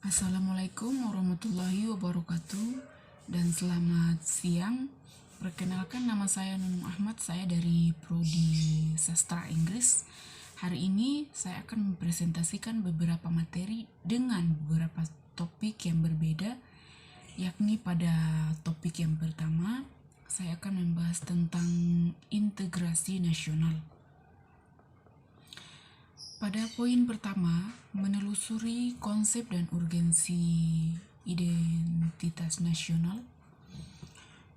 Assalamualaikum warahmatullahi wabarakatuh dan selamat siang. Perkenalkan, nama saya Nunung Ahmad, saya dari Prodi Sastra Inggris. Hari ini saya akan mempresentasikan beberapa materi dengan beberapa topik yang berbeda, yakni pada topik yang pertama saya akan membahas tentang integrasi nasional. Pada poin pertama, menelusuri konsep dan urgensi identitas nasional.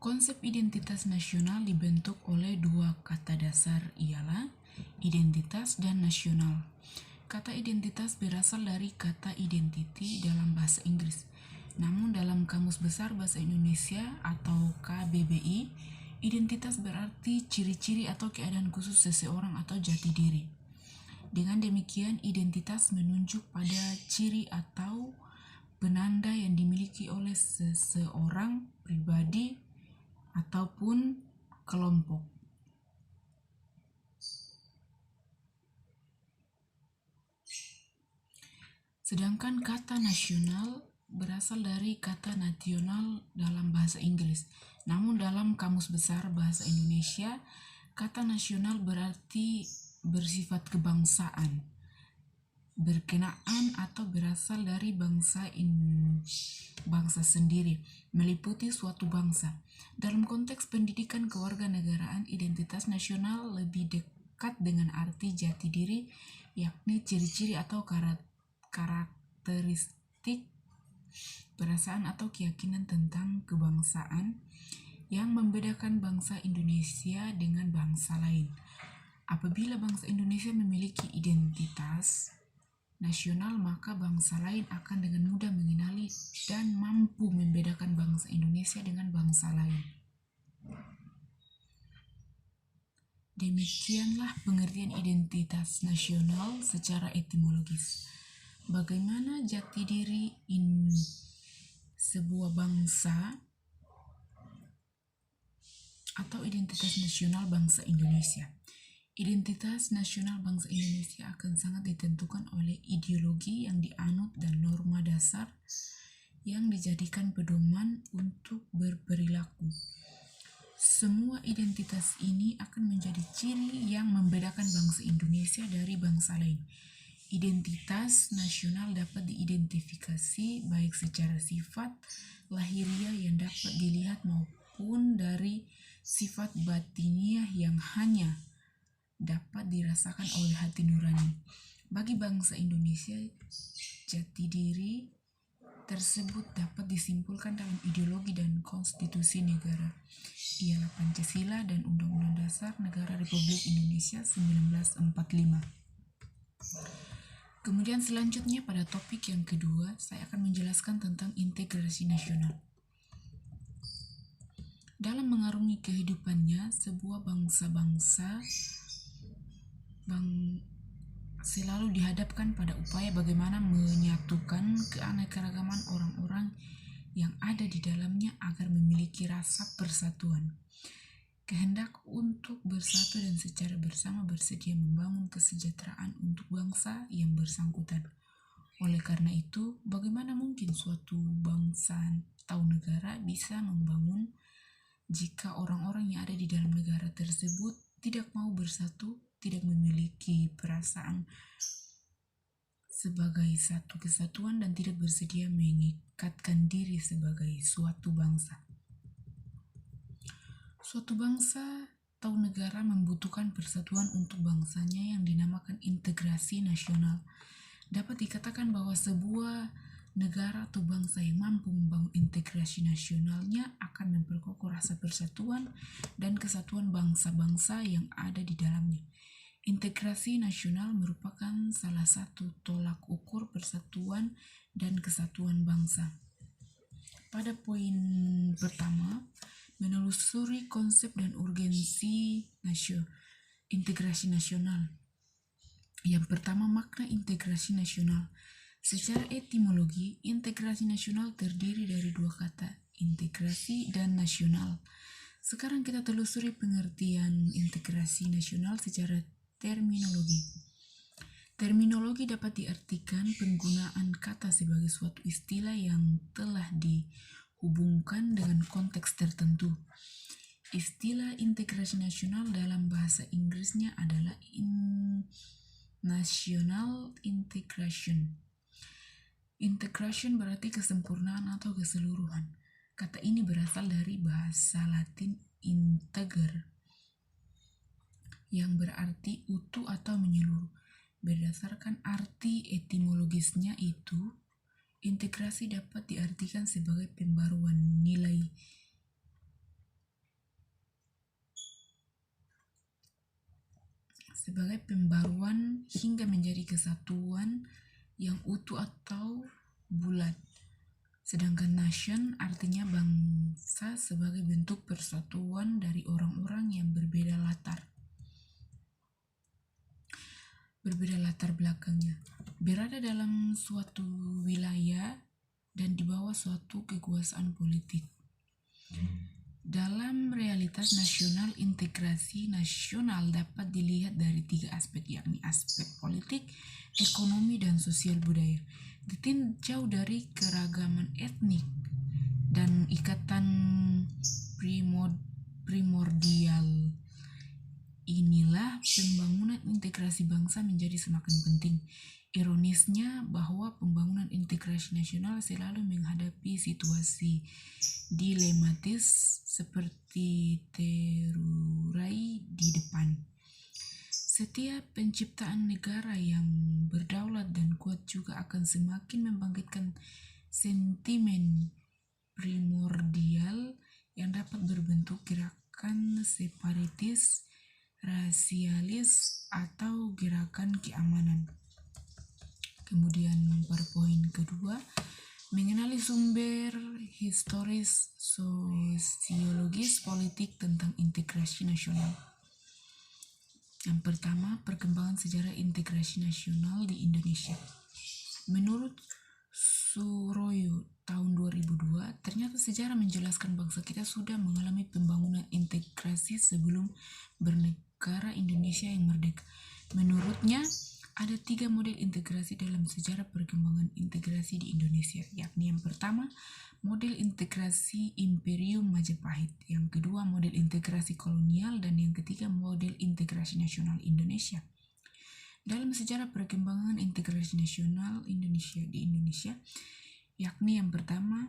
Konsep identitas nasional dibentuk oleh dua kata dasar, ialah identitas dan nasional. Kata identitas berasal dari kata identity dalam bahasa Inggris. Namun dalam Kamus Besar Bahasa Indonesia atau KBBI, identitas berarti ciri-ciri atau keadaan khusus seseorang atau jati diri. Dengan demikian, identitas menunjuk pada ciri atau penanda yang dimiliki oleh seseorang, pribadi, ataupun kelompok. Sedangkan kata nasional berasal dari kata nasional dalam bahasa Inggris. Namun dalam Kamus Besar Bahasa Indonesia, kata nasional berarti bersifat kebangsaan, berkenaan atau berasal dari bangsa sendiri, meliputi suatu bangsa. Dalam konteks pendidikan kewarganegaraan, identitas nasional lebih dekat dengan arti jati diri, yakni ciri-ciri atau karakteristik perasaan atau keyakinan tentang kebangsaan yang membedakan bangsa Indonesia dengan bangsa lain. Apabila bangsa Indonesia memiliki identitas nasional, maka bangsa lain akan dengan mudah mengenali dan mampu membedakan bangsa Indonesia dengan bangsa lain. Demikianlah pengertian identitas nasional secara etimologis. Bagaimana jati diri sebuah bangsa atau identitas nasional bangsa Indonesia. Identitas nasional bangsa Indonesia akan sangat ditentukan oleh ideologi yang dianut dan norma dasar yang dijadikan pedoman untuk berperilaku. Semua identitas ini akan menjadi ciri yang membedakan bangsa Indonesia dari bangsa lain. Identitas nasional dapat diidentifikasi baik secara sifat lahiriah yang dapat dilihat maupun dari sifat batiniah yang hanya dapat dirasakan oleh hati nurani. Bagi bangsa Indonesia, jati diri tersebut dapat disimpulkan dalam ideologi dan konstitusi negara, ialah Pancasila dan Undang-Undang Dasar Negara Republik Indonesia 1945. Kemudian selanjutnya pada topik yang kedua, saya akan menjelaskan tentang integrasi nasional. Dalam mengarungi kehidupannya, sebuah bangsa selalu dihadapkan pada upaya bagaimana menyatukan keanekaragaman orang-orang yang ada di dalamnya agar memiliki rasa persatuan, kehendak untuk bersatu dan secara bersama bersedia membangun kesejahteraan untuk bangsa yang bersangkutan. Oleh karena itu, bagaimana mungkin suatu bangsa atau negara bisa membangun jika orang-orang yang ada di dalam negara tersebut tidak mau bersatu, tidak memiliki perasaan sebagai satu kesatuan, dan tidak bersedia mengikatkan diri sebagai suatu bangsa. Suatu bangsa atau negara membutuhkan persatuan untuk bangsanya yang dinamakan integrasi nasional. Dapat dikatakan bahwa sebuah negara atau bangsa yang mampu membangun integrasi nasionalnya akan memperkokoh rasa persatuan dan kesatuan bangsa-bangsa yang ada di dalamnya. Integrasi nasional merupakan salah satu tolak ukur persatuan dan kesatuan bangsa. Pada poin pertama, menelusuri konsep dan urgensi integrasi nasional. Yang pertama, makna integrasi nasional. Secara etimologi, integrasi nasional terdiri dari dua kata, integrasi dan nasional. Sekarang kita telusuri pengertian integrasi nasional secara terminologi. Terminologi dapat diartikan penggunaan kata sebagai suatu istilah yang telah dihubungkan dengan konteks tertentu. Istilah integrasi nasional dalam bahasa Inggrisnya adalah national integration. Integration berarti kesempurnaan atau keseluruhan. Kata ini berasal dari bahasa Latin integer, yang berarti utuh atau menyeluruh. Berdasarkan arti etimologisnya itu, integrasi dapat diartikan sebagai pembaruan nilai hingga menjadi kesatuan yang utuh atau bulat. Sedangkan nation artinya bangsa sebagai bentuk persatuan dari orang-orang yang berbeda latar belakangnya, berada dalam suatu wilayah dan di bawah suatu kekuasaan politik. Dalam realitas nasional, integrasi nasional dapat dilihat dari 3 aspek, yakni aspek politik, ekonomi, dan sosial budaya. Ditinjau dari keragaman etnik dan ikatan primordial inilah pembangunan integrasi bangsa menjadi semakin penting. Ironisnya bahwa pembangunan integrasi nasional selalu menghadapi situasi dilematis seperti terurai di depan. Setiap penciptaan negara yang berdaulat dan kuat juga akan semakin membangkitkan sentimen primordial yang dapat berbentuk gerakan separatis, rasialis, atau gerakan keamanan. Kemudian pada poin kedua, mengenali sumber historis sosiologis politik tentang integrasi nasional. Yang pertama, perkembangan sejarah integrasi nasional di Indonesia. Menurut Suroyo tahun 2002, ternyata sejarah menjelaskan bangsa kita sudah mengalami pembangunan integrasi sebelum bernegara Indonesia yang merdeka. Menurutnya, ada 3 model integrasi dalam sejarah perkembangan integrasi di Indonesia, yakni yang pertama, model integrasi Imperium Majapahit, yang kedua, model integrasi kolonial, dan yang ketiga, model integrasi nasional Indonesia. Dalam sejarah perkembangan integrasi nasional Indonesia di Indonesia, yakni yang pertama,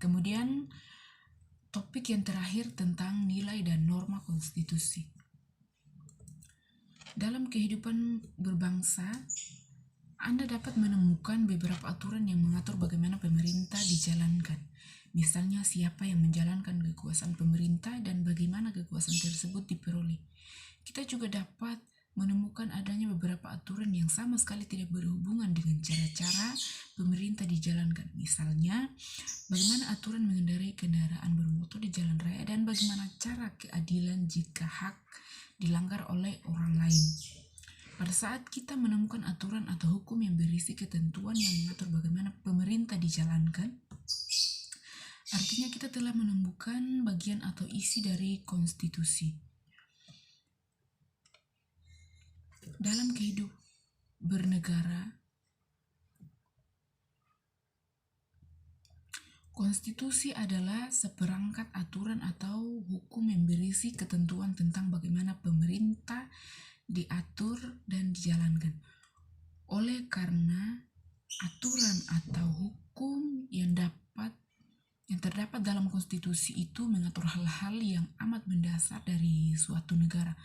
kemudian topik yang terakhir tentang nilai dan norma konstitusi. Dalam kehidupan berbangsa, Anda dapat menemukan beberapa aturan yang mengatur bagaimana pemerintah dijalankan. Misalnya, siapa yang menjalankan kekuasaan pemerintah dan bagaimana kekuasaan tersebut diperoleh. Kita juga dapat menemukan adanya beberapa aturan yang sama sekali tidak berhubungan dengan cara-cara pemerintah dijalankan. Misalnya, bagaimana aturan mengendarai kendaraan bermotor di jalan raya dan bagaimana cara keadilan jika hak dilanggar oleh orang lain. Pada saat kita menemukan aturan atau hukum yang berisi ketentuan yang mengatur bagaimana pemerintah dijalankan, artinya kita telah menemukan bagian atau isi dari konstitusi. Dalam kehidupan bernegara, konstitusi adalah seperangkat aturan atau hukum yang berisi ketentuan tentang bagaimana pemerintah diatur dan dijalankan. Oleh karena aturan atau hukum yang terdapat dalam konstitusi itu mengatur hal-hal yang amat mendasar dari suatu negara,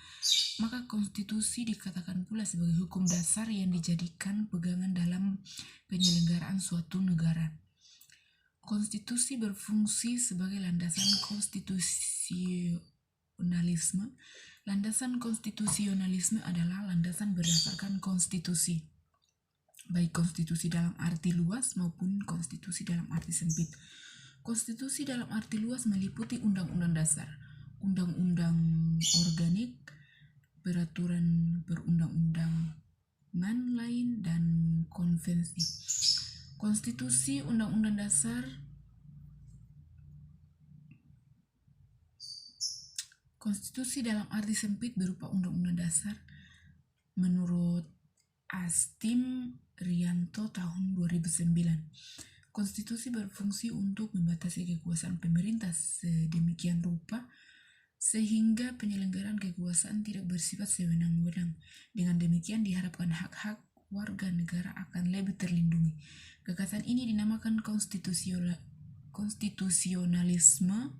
maka konstitusi dikatakan pula sebagai hukum dasar yang dijadikan pegangan dalam penyelenggaraan suatu negara. Konstitusi berfungsi sebagai landasan konstitusionalisme. Landasan konstitusionalisme adalah landasan berdasarkan konstitusi, baik konstitusi dalam arti luas maupun konstitusi dalam arti sempit. Konstitusi dalam arti luas meliputi undang-undang dasar, undang-undang organik, peraturan perundang-undangan lain, dan konvensi. Konstitusi undang-undang dasar Konstitusi dalam arti sempit berupa Undang-Undang Dasar menurut Astim Rianto tahun 2009. Konstitusi berfungsi untuk membatasi kekuasaan pemerintah sedemikian rupa sehingga penyelenggaraan kekuasaan tidak bersifat sewenang-wenang. Dengan demikian diharapkan hak-hak warga negara akan lebih terlindungi. Gagasan ini dinamakan konstitusionalisme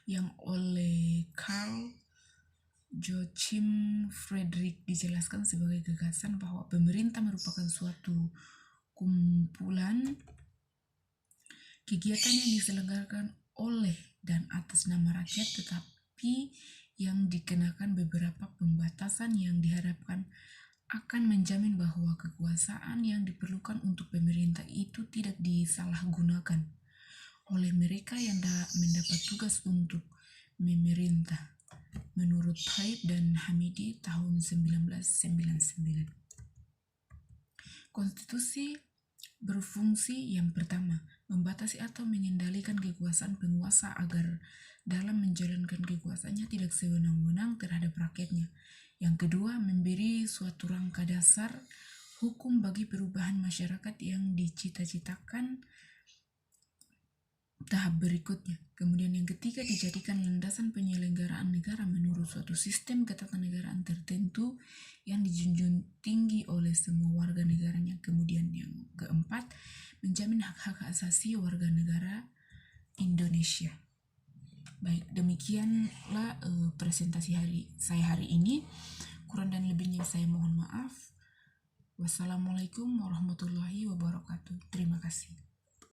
yang oleh Karl Joachim Friedrich dijelaskan sebagai gagasan bahwa pemerintah merupakan suatu kumpulan kegiatan yang diselenggarakan oleh dan atas nama rakyat, tetapi yang dikenakan beberapa pembatasan yang diharapkan akan menjamin bahwa kekuasaan yang diperlukan untuk pemerintah itu tidak disalahgunakan oleh mereka yang mendapat tugas untuk memerintah, menurut Taib dan Hamidi tahun 1999. Konstitusi berfungsi yang pertama, membatasi atau mengendalikan kekuasaan penguasa agar dalam menjalankan kekuasaannya tidak sewenang-wenang terhadap rakyatnya. Yang kedua, memberi suatu rangka dasar hukum bagi perubahan masyarakat yang dicita-citakan tahap berikutnya. Kemudian yang ketiga, dijadikan landasan penyelenggaraan negara menurut suatu sistem ketatanegaraan tertentu yang dijunjung tinggi oleh semua warga negaranya. Kemudian yang keempat, menjamin hak-hak asasi warga negara Indonesia. Baik, demikianlah presentasi saya hari ini. Kurang dan lebihnya saya mohon maaf. Wassalamualaikum warahmatullahi wabarakatuh. Terima kasih.